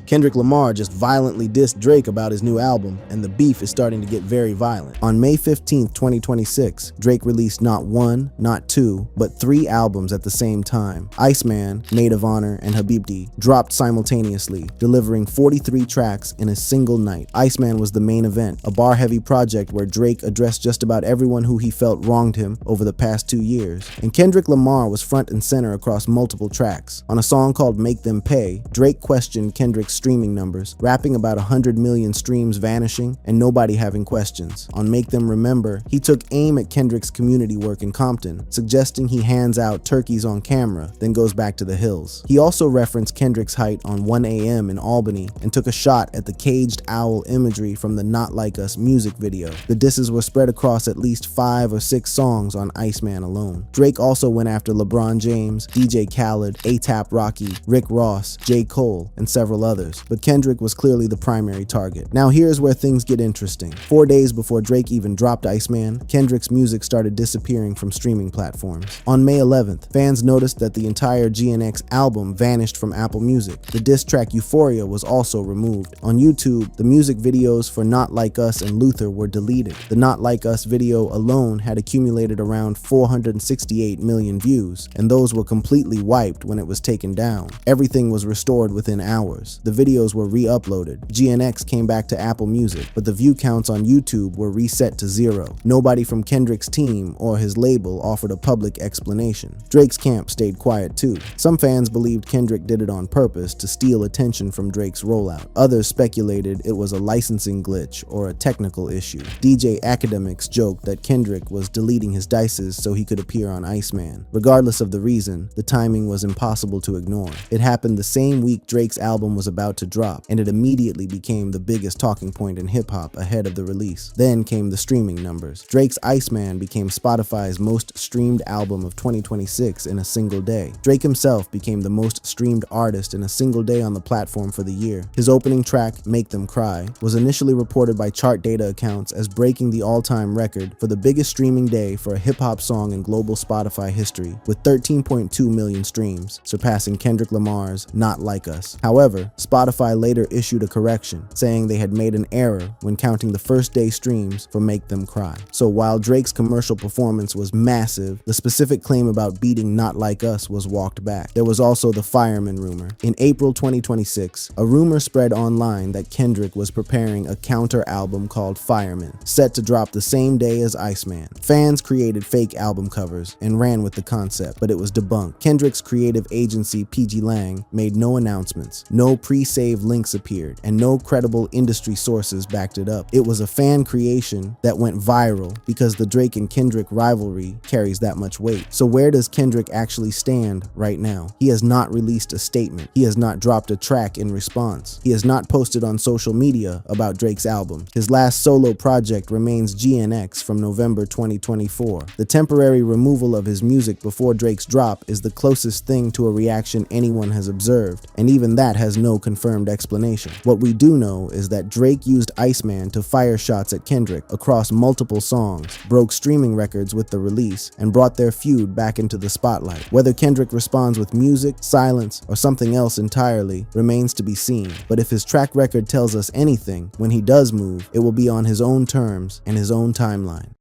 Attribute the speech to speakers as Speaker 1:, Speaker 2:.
Speaker 1: Kendrick Lamar just violently dissed Drake about his new album, and the beef is starting to get very violent. On May 15th, 2026, Drake released not one, not two, but three albums at the same time. Iceman, Maid of Honor, and Habibti dropped simultaneously, delivering 43 tracks in a single night. Iceman was the main event, a bar-heavy project where Drake addressed just about everyone who he felt wronged him over the past 2 years. And Kendrick Lamar was front and center across multiple tracks. On a song called Make Them Pay, Drake questioned Kendrick's streaming numbers, rapping about 100 million streams vanishing and nobody having questions. On Make Them Remember, he took aim at Kendrick's community work in Compton, suggesting he hands out turkeys on camera, then goes back to the hills. He also referenced Kendrick's height on 1 a.m. in Albany and took a shot at the caged owl imagery from the Not Like Us music video. The disses were spread across at least 5 or 6 songs on Iceman alone. Drake also went after LeBron James, DJ Khaled, A$AP Rocky, Rick Ross, J. Cole, and several others, but Kendrick was clearly the primary target. Now here's where things get interesting. 4 days before Drake even dropped Iceman, Kendrick's music started disappearing from streaming platforms. On May 11th, fans noticed that the entire GNX album vanished from Apple Music. The diss track Euphoria was also removed. On YouTube, the music videos for Not Like Us and Luther were deleted. The Not Like Us video alone had accumulated around 468 million views, and those were completely wiped when it was taken down. Everything was restored within hours. The videos were re-uploaded. GNX came back to Apple Music, but the view counts on YouTube were reset to 0. Nobody from Kendrick's team or his label offered a public explanation. Drake's camp stayed quiet too. Some fans believed Kendrick did it on purpose to steal attention from Drake's rollout. Others speculated it was a licensing glitch or a technical issue. DJ Academics joked that Kendrick was deleting his dices so he could appear on Iceman. Regardless of the reason, the timing was impossible to ignore. It happened the same week Drake's album was about to drop, and it immediately became the biggest talking point in hip-hop ahead of the release. Then came the streaming numbers. Drake's Iceman became Spotify's most streamed album of 2026 in a single day. Drake himself became the most streamed artist in a single day on the platform for the year. His opening track, Make Them Cry, was initially reported by chart data accounts as breaking the all-time record for the biggest streaming day for a hip-hop song in global Spotify history, with 13.2 million streams, surpassing Kendrick Lamar's Not Like Us. However, Spotify later issued a correction, saying they had made an error when counting the first day streams for Make Them Cry. So while Drake's commercial performance was massive, the specific claim about beating Not Like Us was walked back. There was also the Fireman rumor. In April 2026, a rumor spread online that Kendrick was preparing a counter album called Fireman, set to drop the same day as Iceman. Fans created fake album covers and ran with the concept, but it was debunked. Kendrick's creative agency PG Lang made no announcements, no pre-save links appeared, and no credible industry sources backed it up. It was a fan creation that went viral because the Drake and Kendrick rivalry carries that much weight. So where does Kendrick actually stand right now? He has not released a statement. He has not dropped a track in response. He has not posted on social media about Drake's album. His last solo project remains GNX from November 2024. The temporary removal of his music before Drake's drop is the closest thing to a reaction anyone has observed, and even that has no confirmed explanation. What we do know is that Drake used Iceman to fire shots at Kendrick across multiple songs, broke streaming records with the release, and brought their feud back into the spotlight. Whether Kendrick responds with music, silence, or something else entirely remains to be seen, but if his track record tells us anything, when he does move, it will be on his own terms and his own timeline.